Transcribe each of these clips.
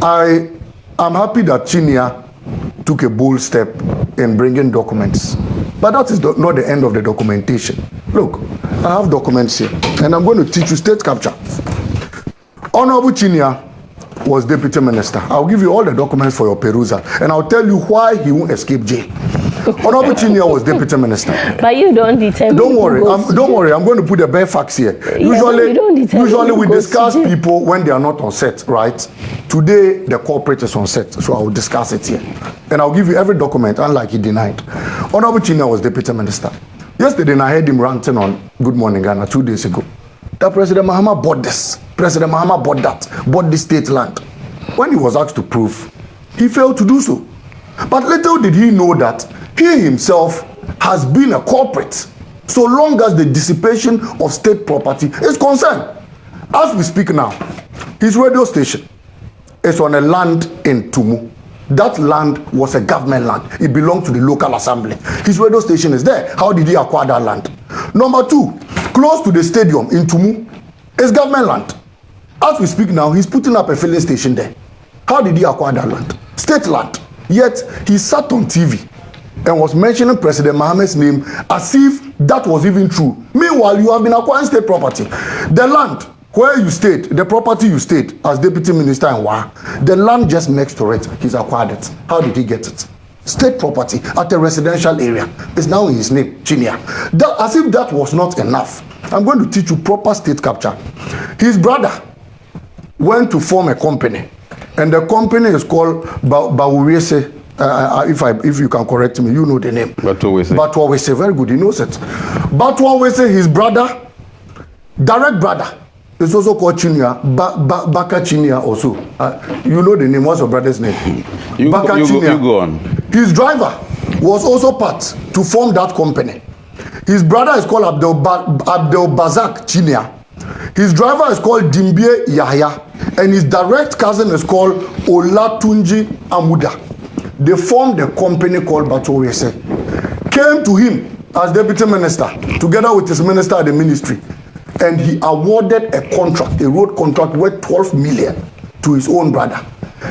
I am happy that Chinia took a bold step in bringing documents. But that is not the end of the documentation. Look, I have documents here, and I'm going to teach you state capture. Honorable Chinia was deputy minister. I'll give you all the documents for your perusal, and I'll tell you why he won't escape jail. Honorable Chinia was deputy minister. But you don't determine. Don't worry. Don't worry. I'm going to put the bare facts here. Usually we discuss people when they are not on set, right? Today the corporate is on set, so I will discuss it here, and I'll give you every document, unlike he denied. Honorable Chinia was deputy minister. Yesterday, I heard him ranting on Good Morning Ghana 2 days ago. That President Mahama bought this, President Mahama bought that, bought this state land. When he was asked to prove, he failed to do so. But little did he know that he himself has been a culprit so long as the dissipation of state property is concerned. As we speak now, his radio station is on a land in Tumu. That land was a government land. It belonged to the local assembly. His radio station is there. How did he acquire that land? Number two, close to the stadium in Tumu is government land. As we speak now, he's putting up a filling station there. How did he acquire that land? State land. Yet he sat on TV and was mentioning President Mohammed's name as if that was even true. Meanwhile, you have been acquiring state property. The land where you stayed, the property you stayed as deputy minister in Wa, the land just next to it, he's acquired it. How did he get it? State property at a residential area is now in his name, Chinia. As if that was not enough, I'm going to teach you proper state capture. His brother went to form a company, and the company is called Bawuwese. If you can correct me, you know the name. Batuwese, very good, he knows it. Batuwese, his brother, direct brother, is also called Chinia, Baka Chinia also. You know the name, what's your brother's name? You go on. His driver was also part to form that company. His brother is called Abdel Bazak Chinia. His driver is called Dimbie Yahya, and his direct cousin is called Olatunji Amuda. They formed a company called Batuwese. Came to him as deputy minister, together with his minister at the ministry, and he awarded a contract, a road contract worth 12 million to his own brother.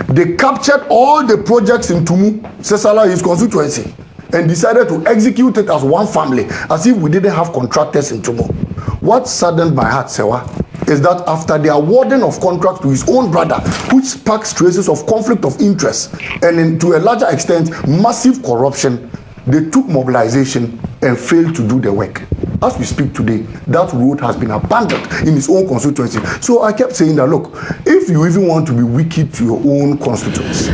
They captured all the projects in Tumu, Sesala, his constituency, and decided to execute it as one family, as if we didn't have contractors in Tumu. What saddened my heart, Sewa, is that after the awarding of contract to his own brother, which sparks traces of conflict of interest and to a larger extent massive corruption, they took mobilization and failed to do the work. As we speak today, that road has been abandoned in his own constituency. So I kept saying that, look, if you even want to be wicked to your own constituency,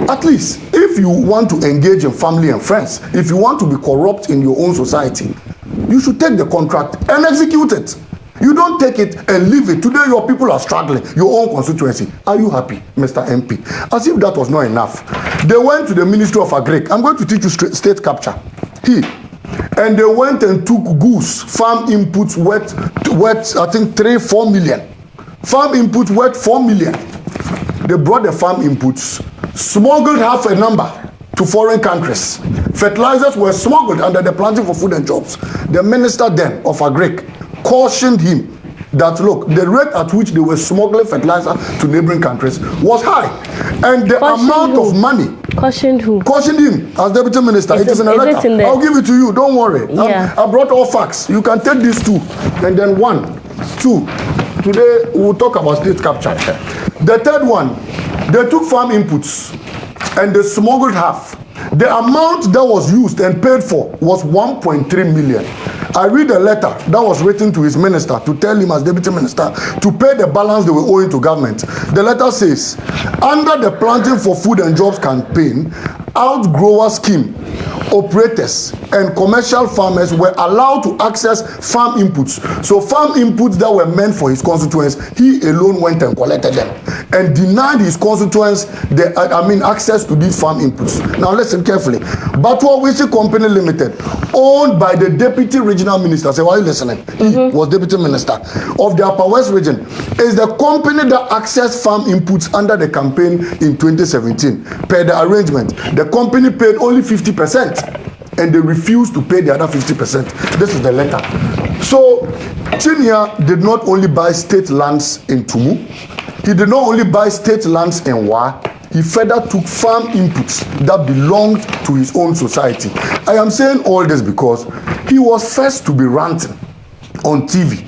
at least if you want to engage in family and friends, if you want to be corrupt in your own society, you should take the contract and execute it. You don't take it and leave it. Today your people are struggling, your own constituency. Are you happy, Mr. MP? As if that was not enough, they went to the Ministry of Agric. I'm going to teach you state capture. And they went and took goose, farm inputs worth I think 3-4 million. Farm inputs worth 4 million. They brought the farm inputs, smuggled half a number to foreign countries. Fertilizers were smuggled under the Planting for Food and Jobs. The minister then of Agric cautioned him that, look, the rate at which they were smuggling fertilizer to neighboring countries was high. And the amount of money... Cautioned who? Cautioned him as deputy minister. It is in a letter. I'll give it to you. Don't worry. Yeah. I brought all facts. You can take these two. And then 1, 2. Today, we'll talk about state capture. The third one, they took farm inputs and they smuggled half. The amount that was used and paid for was 1.3 million. I read a letter that was written to his minister to tell him as deputy minister to pay the balance they were owing to government. The letter says, under the Planting for Food and Jobs campaign, outgrower scheme, operators and commercial farmers were allowed to access farm inputs. So farm inputs that were meant for his constituents, he alone went and collected them and denied his constituents access to these farm inputs. Now listen carefully. Batuwese Company Limited, owned by the deputy regional minister, say, why are you listening? He was deputy minister of the Upper West region, is the company that accessed farm inputs under the campaign in 2017. Per the arrangement, the company paid only 50%, and they refused to pay the other 50%. This is the letter. So Chinia did not only buy state lands in Tumu, He did not only buy state lands in Wa, he further took farm inputs that belonged to his own society. I am saying all this because he was first to be ranting on TV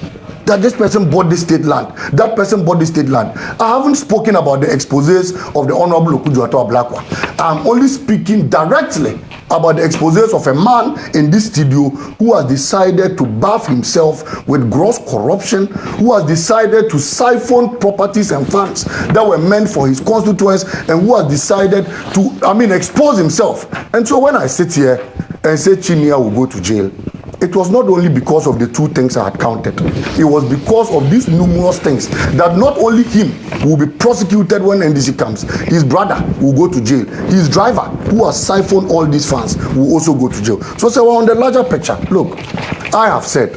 that this person bought this state land, that person bought this state land. I haven't spoken about the exposés of the Honorable Okujuato Ablakwa. I'm only speaking directly about the exposés of a man in this studio who has decided to bath himself with gross corruption, who has decided to siphon properties and funds that were meant for his constituents, and who has decided to, expose himself. And so when I sit here and say Chinia will go to jail, it was not only because of the two things I had counted. It was because of these numerous things that not only him will be prosecuted when NDC comes, his brother will go to jail, his driver who has siphoned all these funds will also go to jail. So we're on the larger picture. Look, I have said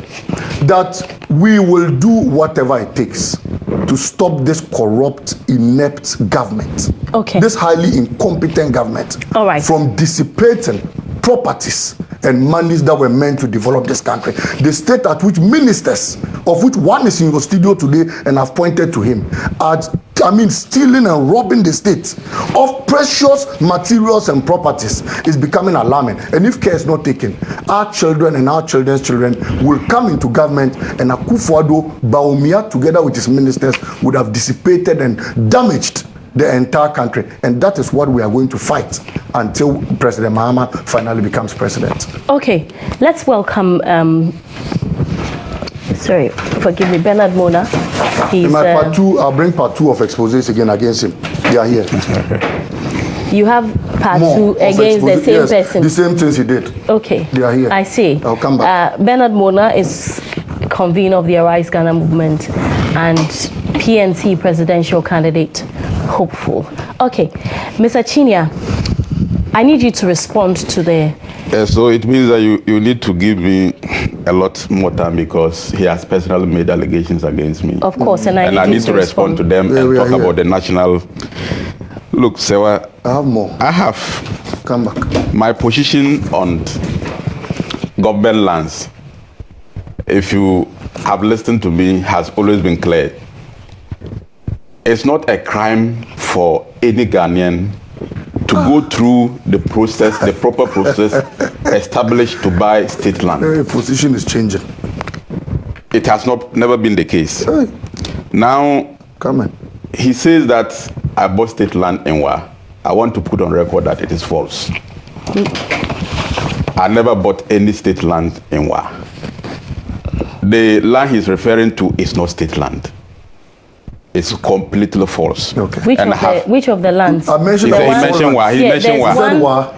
that we will do whatever it takes to stop this corrupt, inept government. Okay. This highly incompetent government. All right. From dissipating properties and monies that were meant to develop this country. The state at which ministers, of which one is in your studio today and I've pointed to him, are stealing and robbing the state of precious materials and properties is becoming alarming. And if care is not taken, our children and our children's children will come into government, and Akufo-Addo, Bawumia, together with his ministers, would have dissipated and damaged the entire country. And that is what we are going to fight until President Mahama finally becomes president. Okay, let's welcome forgive me, Bernard Mona. He's in my part two, I'll bring part two of exposés again against him. They are here. You have part two against the same person. The same things he did. Okay. They are here. I see. I'll come back. Bernard Mona is convener of the Arise Ghana movement and PNC presidential candidate hopeful. Okay, Mr. Chinia, I need you to respond to the... So it means that you need to give me a lot more time because he has personally made allegations against me. Of course, and I need to respond to them and talk about the national... Look, Sewa, I have more. I have... Come back. My position on government lands, if you have listened to me, has always been clear. It's not a crime for any Ghanaian to go through the process, the proper process established to buy state land. The position is changing. It has never been the case. Hey. Now, come on. He says that I bought state land in Wa. I want to put on record that it is false. I never bought any state land in Wa. The land he's referring to is not state land. It's completely false. Okay. Which of the lands? I mentioned he mentioned Wa. He mentioned Wa.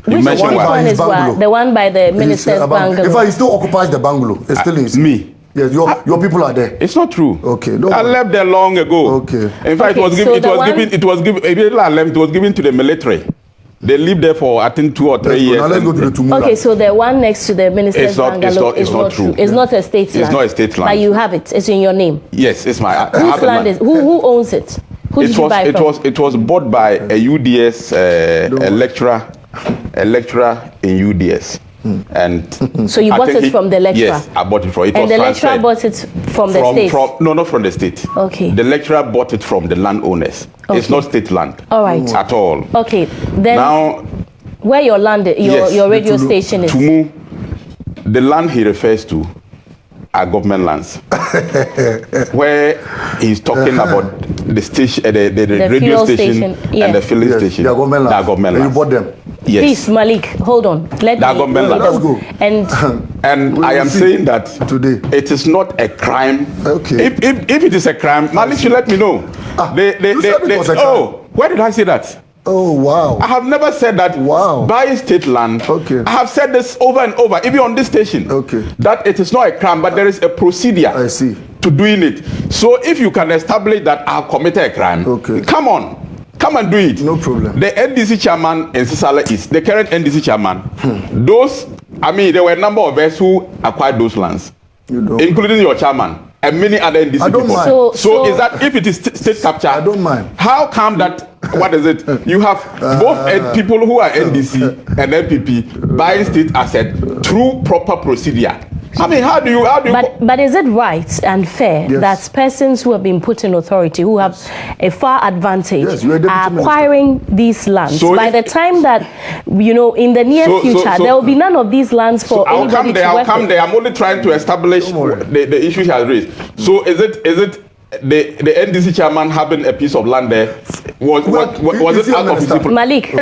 Which one is Wa? The one by the minister's bungalow. In fact, he still occupies the bungalow. It's still in. Me. Yes, your people are there. It's not true. Okay. I left there long ago. Okay. In fact, it was given to the military. They lived there for, I think, 2 or 3 years. Now let's go to the Tumula. Okay, so the one next to the minister's bungalow is not true. It's not a state land. It's not a state land. But you have it. It's in your name. Yes, it's my. Whose land is? Who owns it? Who did you buy from? It was bought by a UDS a lecturer in UDS. And so you bought it from the lecturer? Yes, I bought it from it. And the lecturer bought it from the state? No, not from the state. Okay. The lecturer bought it from the landowners. Okay. It's not state land. All right. At all. Okay. Then now, where your land, your radio station is? Tumu, the land he refers to are government lands. Where he's talking about the station, the radio station and the filling station. They are government lands. And you bought them? Yes. Please, Malik, hold on. Let us go. And I am saying that today it is not a crime. Okay. If it is a crime, Malik should let me know. Where did I say that? Oh, wow. I have never said that. Wow. Buy state land. Okay. I have said this over and over, even on this station. Okay. That it is not a crime, but there is a procedure. I see. To doing it. So if you can establish that I have committed a crime, okay, come on. Come and do it. No problem. The NDC chairman in Sisala is the current NDC chairman. There were a number of us who acquired those lands, including your chairman and many other NDC I don't people. mind. So is that if it is state capture? I don't mind. How come that? What is it? You have both people who are NDC and NPP buying state asset through proper procedure. I mean, how do you? But is it right and fair that persons who have been put in authority, who have a far advantage, are acquiring these lands? So by the time that, you know, in the near future, there will be none of these lands for anybody to work with. I'll come there. I'm only trying to establish the issue he has raised. So is it the NDC chairman having a piece of land there? Was it out of his Malik.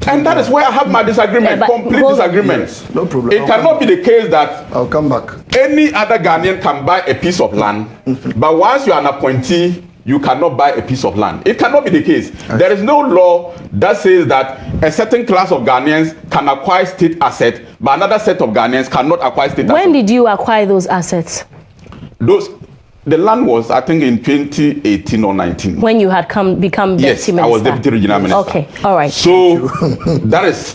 And that is where I have my disagreement, complete disagreement. Yes, no problem. It cannot be the case that I'll come back. Any other Ghanaian can buy a piece of land, but once you are an appointee, you cannot buy a piece of land. It cannot be the case. There is no law that says that a certain class of Ghanaians can acquire state assets, but another set of Ghanaians cannot acquire state assets. When did you acquire those assets? The land was, I think, in 2018 or 19. When you had become deputy minister? I was deputy regional minister. Okay, all right. So that is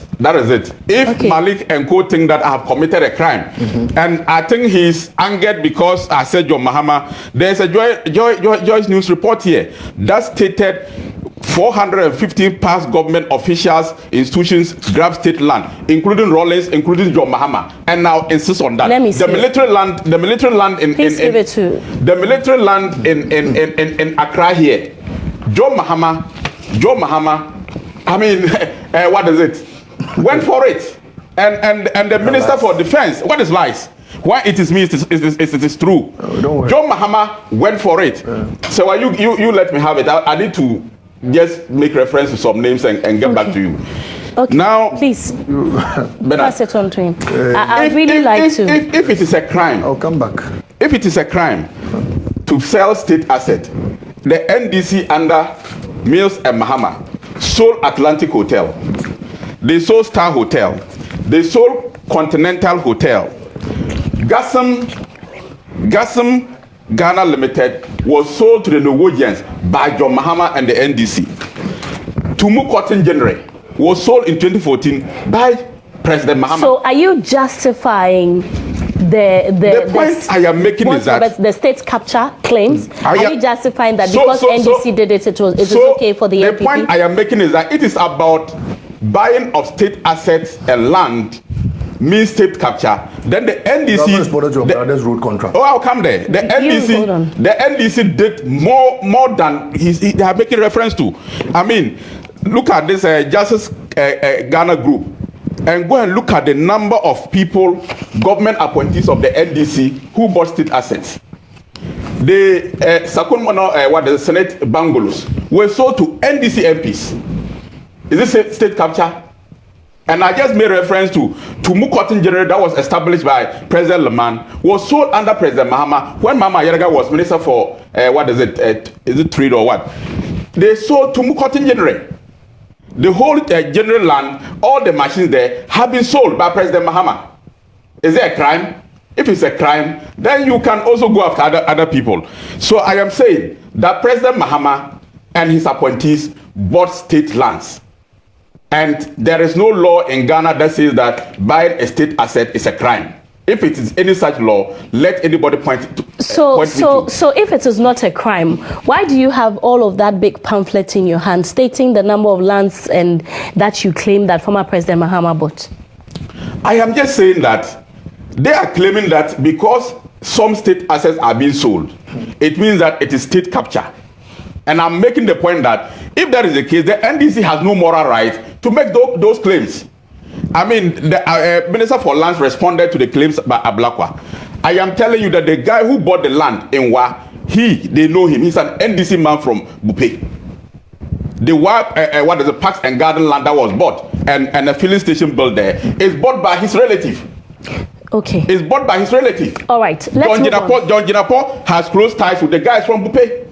it. If Malik and co think that I have committed a crime, and I think he's angered because I said John Mahama, there's a Joyce News report here that stated 415 past government officials, institutions grab state land, including Rollins, including John Mahama, and now insist on that. Let me the military land in Accra here. John Mahama, I mean, what is it? Went for it, and the Minister for Defense. What is lies? Why it is me? It is true. Oh, John Mahama went for it. So you let me have it. I need to just make reference to some names and get back to you. Okay. Now, please pass it on to him. I'd really like to. If it is a crime, I'll come back. If it is a crime to sell state asset, the NDC under Mills and Mahama sold Atlantic Hotel, they sold Star Hotel, they sold Continental Hotel. Gassam Ghana Limited was sold to the Norwegians by John Mahama and the NDC. Tumu Cotton General was sold in 2014 by President Mahama. So are you justifying the point I am making is that the state capture claims? Are you justifying that because NDC did it, it is okay for the NPP? The point I am making is that it is about buying of state assets and land means state capture. Then the NDC road contract. Oh, I'll come there. The NDC did more than they are making reference to. I mean, look at this Justice Ghana group and go and look at the number of people, government appointees of the NDC who bought state assets. The the Senate bungalows were sold to NDC MPs. Is this state capture? And I just made reference to Cotton General that was established by President Leman, was sold under President Mahama when Mama Yeraga was minister for is it trade or what? They sold Tumu Cotton General. The whole general land, all the machines there have been sold by President Mahama. Is it a crime? If it's a crime, then you can also go after other people. So I am saying that President Mahama and his appointees bought state lands. And there is no law in Ghana that says that buying a state asset is a crime. If it is any such law, let anybody point to. So if it is not a crime, why do you have all of that big pamphlet in your hand stating the number of lands and that you claim that former President Mahama bought? I am just saying that they are claiming that because some state assets are being sold, it means that it is state capture. And I'm making the point that if that is the case, the NDC has no moral right to make those claims. I mean, the Minister for Lands responded to the claims by Ablakwa. I am telling you that the guy who bought the land in Wa, they know him. He's an NDC man from Bupe. The Parks and Garden land that was bought and a filling station built there is bought by his relative. Okay. It's bought by his relative. All right. John Jinapo has close ties with the guys from Bupe.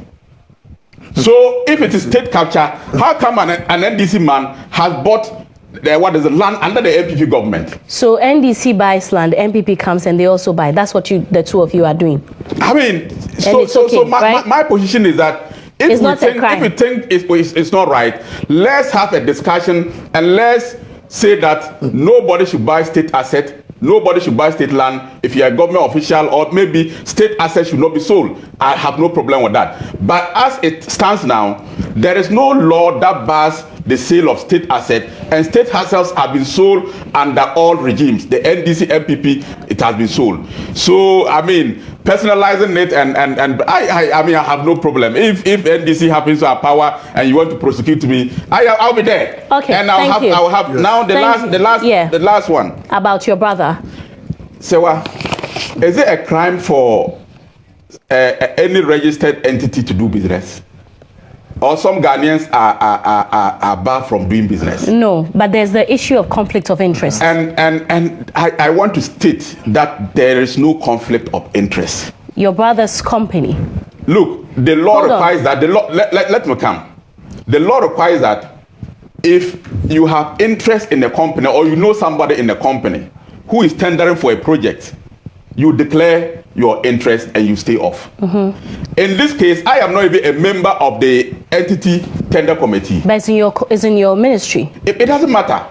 So if it is state capture, how come an NDC man has bought the land under the NPP government? So NDC buys land, NPP comes and they also buy. That's what the two of you are doing. I mean, my position is that if we think it's not right, let's have a discussion and let's say that nobody should buy state asset Nobody should buy state land. If you're a government official, or maybe state assets should not be sold. I have no problem with that. But as it stands now, there is no law that bars the sale of state assets, and state assets have been sold under all regimes. The NDC, NPP, it has been sold. So, I mean, personalizing it, and I mean, I have no problem. If NDC happens to have power and you want to prosecute me, I'll be there. Okay, and I'll have yes. Now the last one about your brother. Sewa, is it a crime for any registered entity to do business? Or some Ghanaians are barred from doing business? No, but there's the issue of conflict of interest. And I want to state that there is no conflict of interest. Your brother's company. Look, the law requires that. The law. Let me come. The law requires that if you have interest in a company, or you know somebody in a company who is tendering for a project, you declare your interest and you stay off. In this case, I am not even a member of the entity tender committee. But it's in your ministry. It doesn't matter.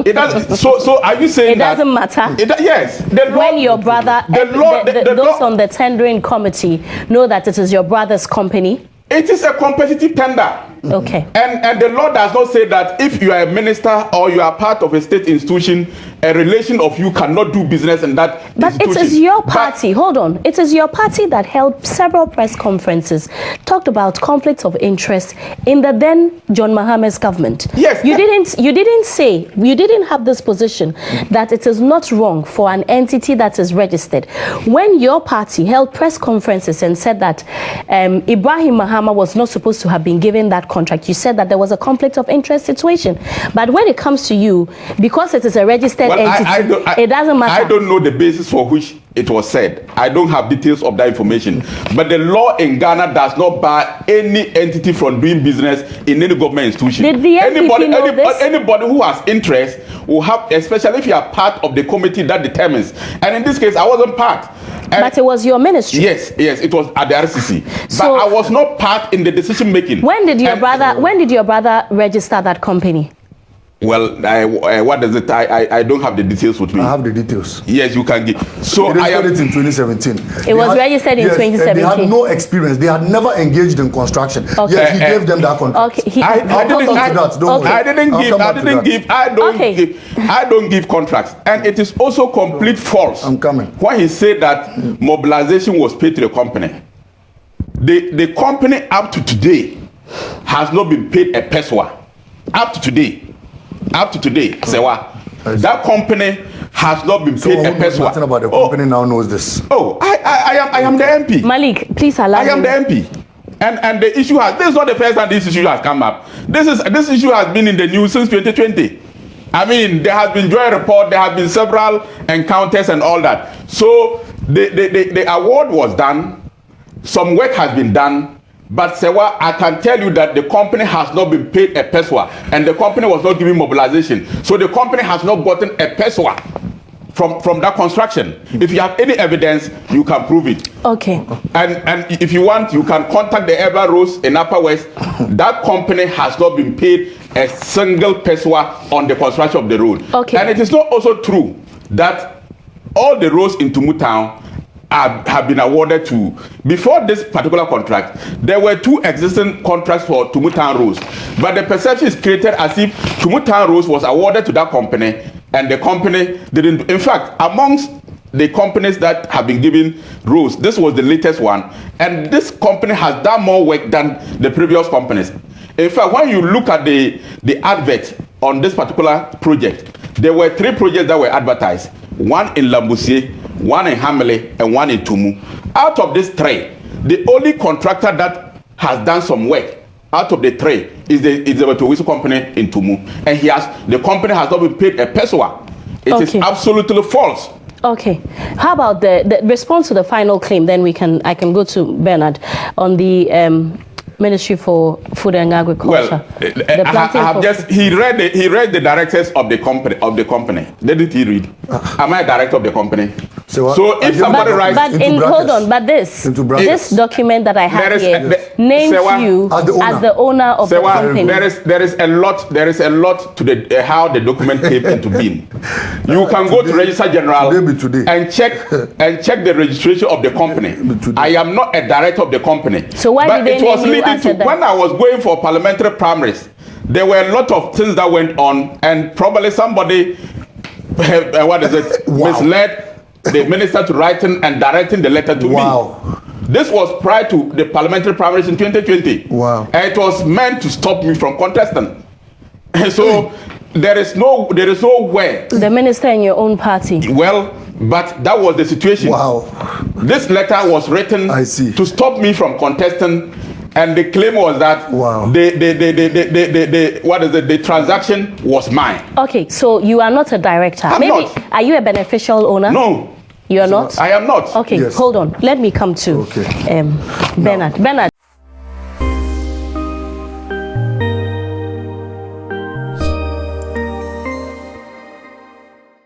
It doesn't. So are you saying that it doesn't matter? Yes. The law, when your brother, those on the tendering committee know that it is your brother's company. It is a competitive tender. Okay. And the law does not say that if you are a minister or you are part of a state institution, a relation of you cannot do business in that But it is your party. Hold on. It is your party that held several press conferences, talked about conflicts of interest in the then John Mahamed's government. Yes. You didn't have this position that it is not wrong for an entity that is registered. When your party held press conferences and said that Ibrahim Mahama was not supposed to have been given that contract, you said that there was a conflict of interest situation. But when it comes to you, because it is a registered entity, it doesn't matter. I don't know the basis for which it was said. I don't have details of that information. But the law in Ghana does not bar any entity from doing business in any government institution. Did the NPP know this? Anybody who has interest will have, especially if you are part of the committee that determines. And in this case, I wasn't part. But it was your ministry. Yes, it was at the RCC. So, but I was not part in the decision making. When did your brother register that company? Well, what does it? I don't have the details with me. I have the details. Yes, you can give. So it registered in 2017. It was registered in 2017. They had no experience. They had never engaged in construction. Okay. Yet he gave them that contract. Okay. I don't give contracts, and it is also complete false. I'm coming. When he said that mobilization was paid to the company, the company up to today has not been paid a peso. Up to today, Sewa, that company has not been paid a peso. Nothing about the company now knows this. Oh, I am the MP. Malik, please allow me. I am the MP. And the issue this is not the first time this issue has come up. This issue has been in the news since 2020. I mean, there has been joint report, there have been several encounters and all that. So the award was done, some work has been done. But Sewa, I can tell you that the company has not been paid a peso, and the company was not giving mobilization. So the company has not gotten a peso from that construction. If you have any evidence, you can prove it. Okay. And if you want, you can contact the Ever Rose in Upper West. That company has not been paid a single peso on the construction of the road. Okay. And it is not also true that all the roads in Tumu Town have been awarded to. Before this particular contract, there were 2 existing contracts for Tumu Town roads, but the perception is created as if Tumu Town roads was awarded to that company and the company didn't. In fact, amongst the companies that have been given roads, this was the latest one, and this company has done more work than the previous companies. In fact, when you look at the advert on this particular project, there were 3 projects that were advertised, one in Lambusie, one in Hamele, and one in Tumu. Out of these 3, the only contractor that has done some work out of the 3 is the Whistle company in Tumu, and the company has not been paid a peso. It is absolutely false. Okay. How about the response to the final claim? Then I can go to Bernard on the Ministry for Food and Agriculture. Well, he read the directors of the company. Didn't he read? Am I a director of the company? So if somebody writes, this document that I have here names you as the owner of the company. There is a lot to the how the document came into being. You can go to Registrar General and check the registration of the company. I am not a director of the company. So why did they name you as a director? When I was going for parliamentary primaries, there were a lot of things that went on, and probably somebody misled the minister to writing and directing the letter to me. This was prior to the parliamentary primaries in 2020. And it was meant to stop me from contesting. So there is no way. The minister in your own party. Well, but that was the situation. This letter was written to stop me from contesting, and the claim was that the transaction was mine. Okay, so you are not a director. I'm not. Are you a beneficial owner? No. You are not? I am not. Okay, hold on. Let me come to Bernard. Bernard.